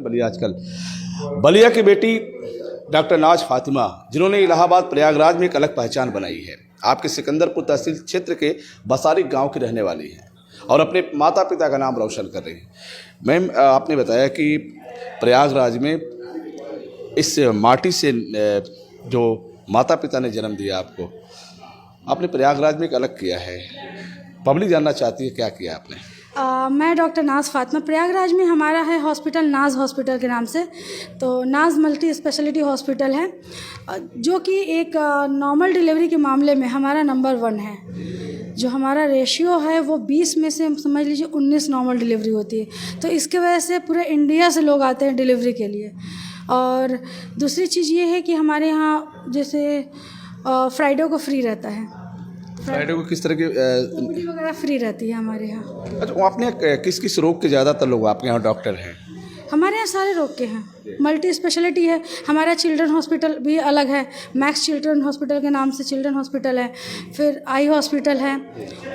बलिया आजकल बलिया की बेटी डॉक्टर नाज फातिमा, जिन्होंने इलाहाबाद प्रयागराज में एक अलग पहचान बनाई है। आपके सिकंदरपुर तहसील क्षेत्र के बसारी गांव की रहने वाली हैं और अपने माता पिता का नाम रोशन कर रही हैं। मैम, आपने बताया कि प्रयागराज में इस माटी से जो माता पिता ने जन्म दिया आपको, आपने प्रयागराज में एक अलग किया है। पब्लिक जानना चाहती है क्या किया आपने। मैं डॉक्टर नाज फातिमा, प्रयागराज में हमारा है हॉस्पिटल नाज हॉस्पिटल के नाम से। तो नाज मल्टी स्पेशलिटी हॉस्पिटल है, जो कि एक नॉर्मल डिलीवरी के मामले में हमारा नंबर 1 है। जो हमारा रेशियो है वो 20 में से समझ लीजिए 19 नॉर्मल डिलीवरी होती है। तो इसके वजह से पूरे इंडिया से लोग आते हैं डिलीवरी के लिए। और दूसरी चीज़ ये है कि हमारे यहाँ जैसे फ्राइडे को फ्री रहता है। फ्राइडे को किस तरह की ओपीडी वगैरह फ्री रहती है हमारे यहाँ। अच्छा, आपने किस किस रोग के ज़्यादातर लोग आपके यहाँ डॉक्टर हैं? हमारे यहाँ सारे रोग के हैं, मल्टी स्पेशलिटी है। हमारा चिल्ड्रन हॉस्पिटल भी अलग है, मैक्स चिल्ड्रन हॉस्पिटल के नाम से चिल्ड्रन हॉस्पिटल है। फिर आई हॉस्पिटल है,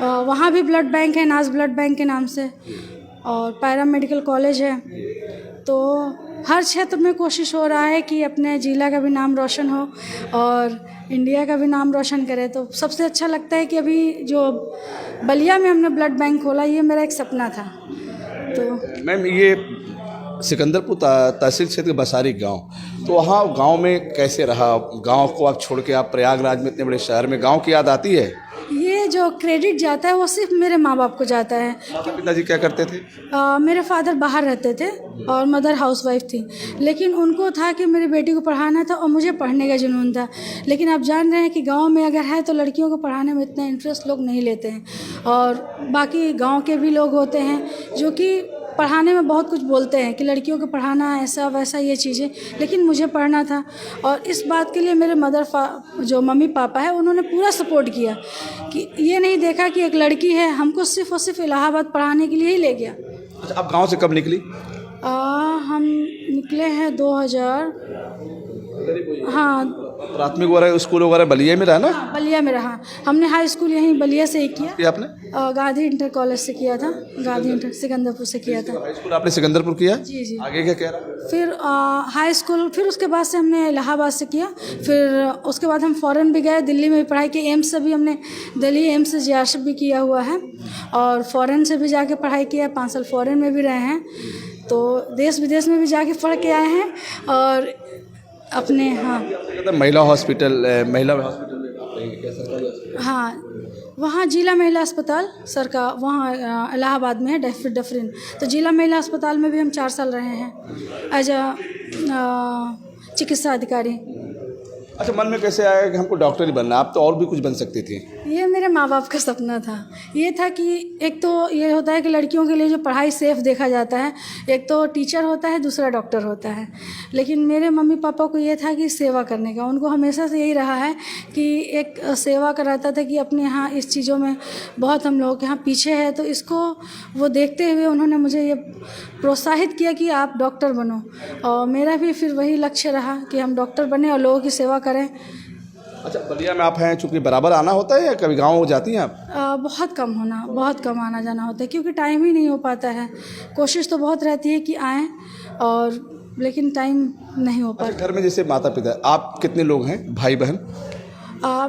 वहाँ भी ब्लड बैंक है नाज ब्लड बैंक के नाम से। और पैरा मेडिकल कॉलेज है। तो हर क्षेत्र में कोशिश हो रहा है कि अपने जिला का भी नाम रोशन हो और इंडिया का भी नाम रोशन करे। तो सबसे अच्छा लगता है कि अभी जो बलिया में हमने ब्लड बैंक खोला, ये मेरा एक सपना था। तो मैम, ये सिकंदरपुर तहसील क्षेत्र के बसारी गांव, तो वहाँ गांव में कैसे रहा? गांव को आप छोड़ के आप प्रयागराज में इतने बड़े शहर में, गांव की याद आती है? ये जो क्रेडिट जाता है वो सिर्फ मेरे माँ बाप को जाता है। पिताजी क्या करते थे? मेरे फादर बाहर रहते थे और मदर हाउसवाइफ थी, लेकिन उनको था कि मेरी बेटी को पढ़ाना था और मुझे पढ़ने का जुनून था। लेकिन आप जान रहे हैं कि गांव में अगर है तो लड़कियों को पढ़ाने में इतना इंटरेस्ट लोग नहीं लेते हैं। और बाकी गांव के भी लोग होते हैं जो कि पढ़ाने में बहुत कुछ बोलते हैं कि लड़कियों को पढ़ाना ऐसा वैसा ये चीज़ें, लेकिन मुझे पढ़ना था। और इस बात के लिए मेरे जो मम्मी पापा है उन्होंने पूरा सपोर्ट किया कि ये नहीं देखा कि एक लड़की है, हमको सिर्फ और सिर्फ इलाहाबाद पढ़ाने के लिए ही ले गया। अच्छा, आप गांव से कब निकली? हम निकले हैं 2000। हाँ, प्राथमिक वगैरह स्कूल वगैरह बलिया में रहा ना? बलिया में रहा। हमने हाई स्कूल यहीं बलिया से ही किया। आपने गांधी इंटर कॉलेज से किया था, गांधी इंटर सिकंदरपुर से किया था। हाई स्कूल आपने सिकंदरपुर किया? जी जी। आगे क्या कह रहा? फिर हाई स्कूल, फिर उसके बाद से हमने इलाहाबाद से किया। फिर उसके बाद हम फ़ॉरेन भी गए, दिल्ली में भी पढ़ाई की। एम्स से भी हमने दिल्ली एम्स से जीआरएफ भी किया हुआ है और फ़ॉरेन से भी जाके पढ़ाई किया। 5 साल फ़ॉरेन में भी रहे हैं, तो देश विदेश में भी जाके पढ़ के आए हैं। और अपने महिला हॉस्पिटल में कैसा? हाँ, वहाँ जिला महिला अस्पताल सरकार वहाँ इलाहाबाद में है, डफरिन। तो जिला महिला अस्पताल में भी हम 4 साल रहे हैं एज चिकित्सा अधिकारी। अच्छा, मन में कैसे आया कि हमको डॉक्टर ही बनना? आप तो और भी कुछ बन सकती थी। ये मेरे माँ बाप का सपना था। ये था कि एक तो ये होता है कि लड़कियों के लिए जो पढ़ाई सेफ देखा जाता है, एक तो टीचर होता है, दूसरा डॉक्टर होता है। लेकिन मेरे मम्मी पापा को ये था कि सेवा करने का, उनको हमेशा से यही रहा है कि एक सेवा का रहता था कि अपने यहाँ इस चीज़ों में बहुत हम लोगों के यहाँ पीछे है। तो इसको वो देखते हुए उन्होंने मुझे ये प्रोत्साहित किया कि आप डॉक्टर बनो। और मेरा भी फिर वही लक्ष्य रहा कि हम डॉक्टर बने और लोगों की सेवा करें। अच्छा, बलिया में आप हैं, चूँकि बराबर आना होता है या कभी गांव जाती हैं आप? बहुत कम आना जाना होता है, क्योंकि टाइम ही नहीं हो पाता है। कोशिश तो बहुत रहती है कि आएँ, और लेकिन टाइम नहीं हो पाता। घर में जैसे माता पिता, आप कितने लोग हैं, भाई बहन?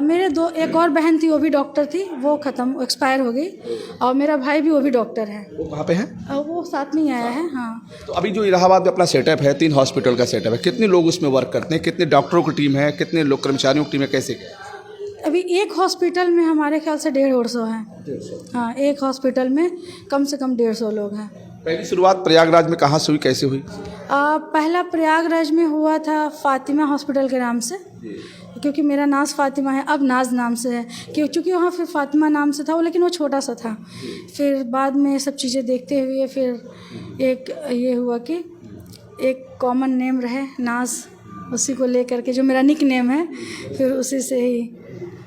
मेरे एक और बहन थी, वो भी डॉक्टर थी, वो एक्सपायर हो गई। और मेरा भाई भी, वो भी डॉक्टर है। वो कहाँ पे हैं? वो साथ में ही आया है। हाँ, तो अभी जो इलाहाबाद में अपना सेटअप है, 3 हॉस्पिटल का सेटअप है, कितने लोग उसमें वर्क करते हैं? कितने डॉक्टरों की टीम है? कितने लोग कर्मचारियों की टीम है? कैसे? अभी एक हॉस्पिटल में हमारे ख्याल से 150 हैं। हाँ, एक हॉस्पिटल में कम से कम 150 लोग हैं। पहली शुरुआत प्रयागराज में कहाँ से हुई, कैसे हुई? पहला प्रयागराज में हुआ था फातिमा हॉस्पिटल के नाम से, क्योंकि मेरा नाज फातिमा है, अब नाज नाम से है। क्योंकि वहाँ फिर फातिमा नाम से था वो, लेकिन वो छोटा सा था। फिर बाद में ये सब चीज़ें देखते हुए फिर एक ये हुआ कि एक कॉमन नेम रहे नाज, उसी को लेकर के जो मेरा निक नेम है, फिर उसी से ही।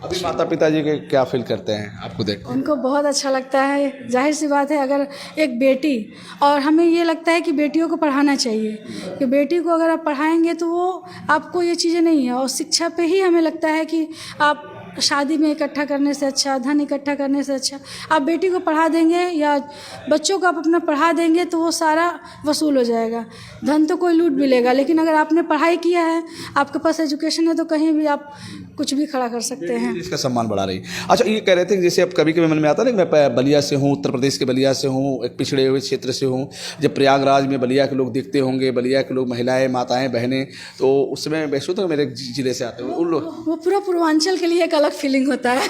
अभी माता पिताजी के क्या फील करते हैं आपको देख? उनको बहुत अच्छा लगता है। जाहिर सी बात है, अगर एक बेटी, और हमें ये लगता है कि बेटियों को पढ़ाना चाहिए, कि बेटी को अगर आप पढ़ाएंगे तो वो आपको ये चीज़ें नहीं है। और शिक्षा पे ही हमें लगता है कि आप शादी में इकट्ठा करने से अच्छा, धन इकट्ठा करने से अच्छा आप बेटी को पढ़ा देंगे या बच्चों को आप अपना पढ़ा देंगे तो वो सारा वसूल हो जाएगा। धन तो कोई लूट भी लेगा, लेकिन अगर आपने पढ़ाई किया है, आपके पास एजुकेशन है, तो कहीं भी आप कुछ भी खड़ा कर सकते हैं। इसका सम्मान बढ़ा रही। अच्छा, ये कह रहे थे कि जैसे अब कभी कभी मन में आता है ना कि मैं बलिया से हूँ, उत्तर प्रदेश के बलिया से हूँ, एक पिछड़े हुए क्षेत्र से हूँ। जब प्रयागराज में बलिया के लोग दिखते होंगे, बलिया के लोग महिलाएं, माताएं, बहनें, तो उस समय महसूस होता है मेरे जिले से आते हैं उन लोग। वो पूरा पूर्वांचल के लिए एक अलग फीलिंग होता है।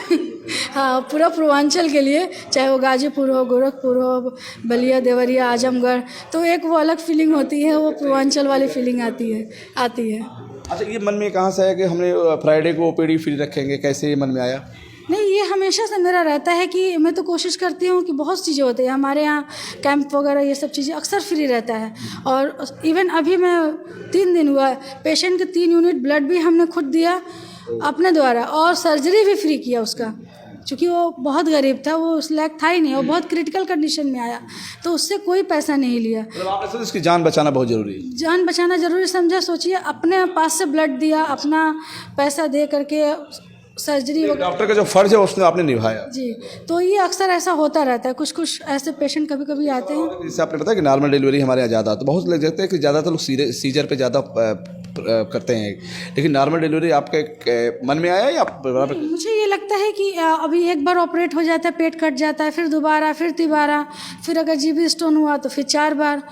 हाँ, पूरा पूर्वांचल के लिए, चाहे वो गाजीपुर हो, गोरखपुर हो, बलिया, देवरिया, आजमगढ़, तो एक वो अलग फीलिंग होती है, वो पूर्वांचल वाली फीलिंग आती है। अच्छा, ये मन में कहाँ से है कि हमने फ्राइडे को ओपीडी फ्री रखेंगे, कैसे ये मन में आया? नहीं, ये हमेशा से मेरा रहता है कि मैं तो कोशिश करती हूँ कि बहुत चीज़ें होती हैं हमारे यहाँ, कैंप वगैरह ये सब चीज़ें अक्सर फ्री रहता है। और इवन अभी मैं 3 दिन हुआ, पेशेंट के 3 यूनिट ब्लड भी हमने खुद दिया अपने द्वारा, और सर्जरी भी फ्री किया उसका, क्योंकि वो बहुत गरीब था, वो उस लायक था ही नहीं, वो बहुत क्रिटिकल कंडीशन में आया, तो उससे कोई पैसा नहीं लिया। मतलब आपने सोचा इसकी जान बचाना बहुत ज़रूरी है। जान बचाना ज़रूरी समझा, सोचिए अपने पास से ब्लड दिया, अपना पैसा दे करके सर्जरी वगैरह, डॉक्टर का जो फर्ज है उसने आपने निभाया जी। तो ये अक्सर ऐसा होता रहता है, कुछ कुछ ऐसे पेशेंट कभी कभी आते हैं। जैसे आपने बताया कि नॉर्मल डिलीवरी हमारे यहाँ ज़्यादा, तो बहुत लोग देखते हैं कि ज़्यादातर लोग सीजर पे ज़्यादा करते हैं, लेकिन नॉर्मल डिलीवरी आपके मन में आया या मुझे ये लगता है कि अभी एक बार ऑपरेट हो जाता है, पेट कट जाता है, फिर दोबारा, फिर तिबारा, फिर अगर जीबी स्टोन हुआ तो फिर 4 बार,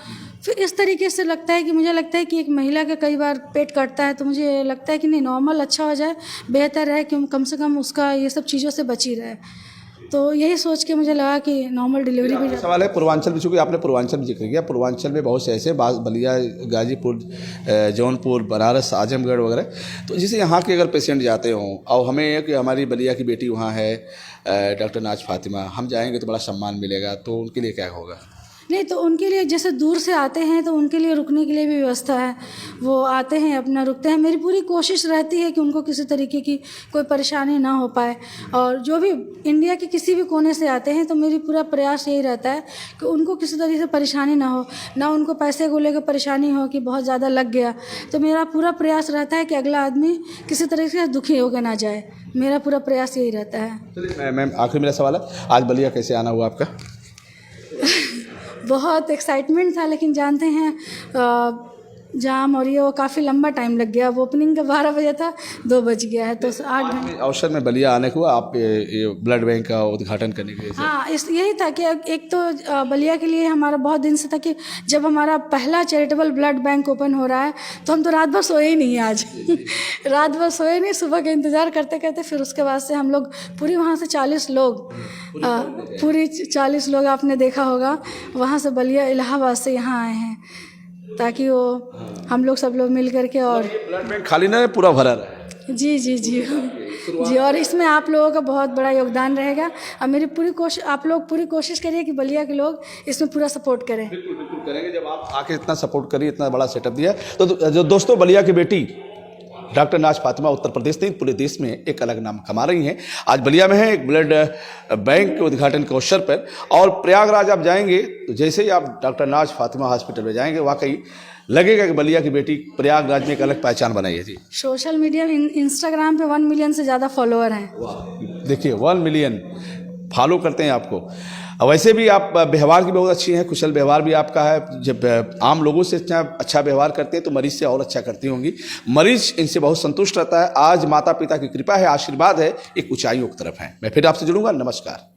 फिर इस तरीके से लगता है कि मुझे लगता है कि एक महिला का कई बार पेट कटता है, तो मुझे लगता है कि नहीं, नॉर्मल अच्छा हो जाए, बेहतर है कि कम से कम उसका ये सब चीज़ों से बची रहे। तो यही सोच के मुझे लगा कि नॉर्मल डिलीवरी भी। सवाल है पूर्वांचल में, चूँकि आपने पूर्वांचल में जिक्र किया, पूर्वांचल में बहुत से ऐसे बलिया, गाजीपुर, जौनपुर, बनारस, आजमगढ़ वगैरह, तो जैसे यहाँ के अगर पेशेंट जाते हों और हमें कि हमारी बलिया की बेटी वहाँ है, डॉक्टर नाज फातिमा, हम जाएंगे तो बड़ा सम्मान मिलेगा, तो उनके लिए क्या होगा? नहीं, तो उनके लिए जैसे दूर से आते हैं तो उनके लिए रुकने के लिए भी व्यवस्था है, वो आते हैं अपना रुकते हैं। मेरी पूरी कोशिश रहती है कि उनको किसी तरीके की कोई परेशानी ना हो पाए, और जो भी इंडिया के किसी भी कोने से आते हैं तो मेरी पूरा प्रयास यही रहता है कि उनको किसी तरीके से परेशानी ना हो, ना उनको पैसे को लेकर परेशानी हो कि बहुत ज़्यादा लग गया। तो मेरा पूरा प्रयास रहता है कि अगला आदमी किसी तरीके से दुखी होकर ना जाए, मेरा पूरा प्रयास यही रहता है। चलिए मैम, आखिर मेरा सवाल है, आज बलिया कैसे आना हुआ आपका? बहुत एक्साइटमेंट था, लेकिन जानते हैं जाम और ये वो काफ़ी लंबा टाइम लग गया। वो ओपनिंग का 12 बजे था, 2 बज गया है, तो 8 घंटे अवसर में बलिया आने को आप ये ब्लड बैंक का उद्घाटन करने के लिए। हाँ, यही था कि एक तो बलिया के लिए हमारा बहुत दिन से था कि जब हमारा पहला चैरिटेबल ब्लड बैंक ओपन हो रहा है तो हम तो रात भर सोए ही नहीं आज। रात भर सोए नहीं, सुबह का इंतज़ार करते करते फिर उसके बाद से हम लोग पूरी वहाँ से 40 लोग, पूरी 40 लोग आपने देखा होगा, वहाँ से बलिया इलाहाबाद से यहाँ आए हैं, ताकि वो हम लोग सब लोग मिल करके। और ब्लड बैंक खाली ना पूरा भरा रहा है। जी जी जी जी, और इसमें आप लोगों का बहुत बड़ा योगदान रहेगा, और मेरी पूरी कोशिश, आप लोग पूरी कोशिश करिए कि बलिया के लोग इसमें पूरा सपोर्ट करें। बिल्कुल बिल्कुल करेंगे, जब आप आके इतना सपोर्ट करिए, इतना बड़ा सेटअप दिया, तो जो दोस्तों बलिया की बेटी डॉक्टर नाज फातिमा उत्तर प्रदेश नहीं पूरे देश में एक अलग नाम कमा रही हैं। आज बलिया में है एक ब्लड बैंक के उद्घाटन के अवसर पर, और प्रयागराज आप जाएंगे तो जैसे ही आप डॉक्टर नाज फातिमा हॉस्पिटल में जाएंगे, वाकई लगेगा कि बलिया की बेटी प्रयागराज में एक अलग पहचान बनाई है। जी, सोशल मीडिया इंस्टाग्राम पे 1 मिलियन से ज़्यादा फॉलोअर हैं। देखिए 1 मिलियन फॉलो करते हैं आपको। वैसे भी आप व्यवहार की बहुत अच्छी हैं, कुशल व्यवहार भी आपका है। जब आम लोगों से अच्छा व्यवहार करते हैं तो मरीज से और अच्छा करती होंगी, मरीज इनसे बहुत संतुष्ट रहता है। आज माता पिता की कृपा है, आशीर्वाद है, एक ऊंचाइयों की तरफ है। मैं फिर आपसे जुड़ूंगा, नमस्कार।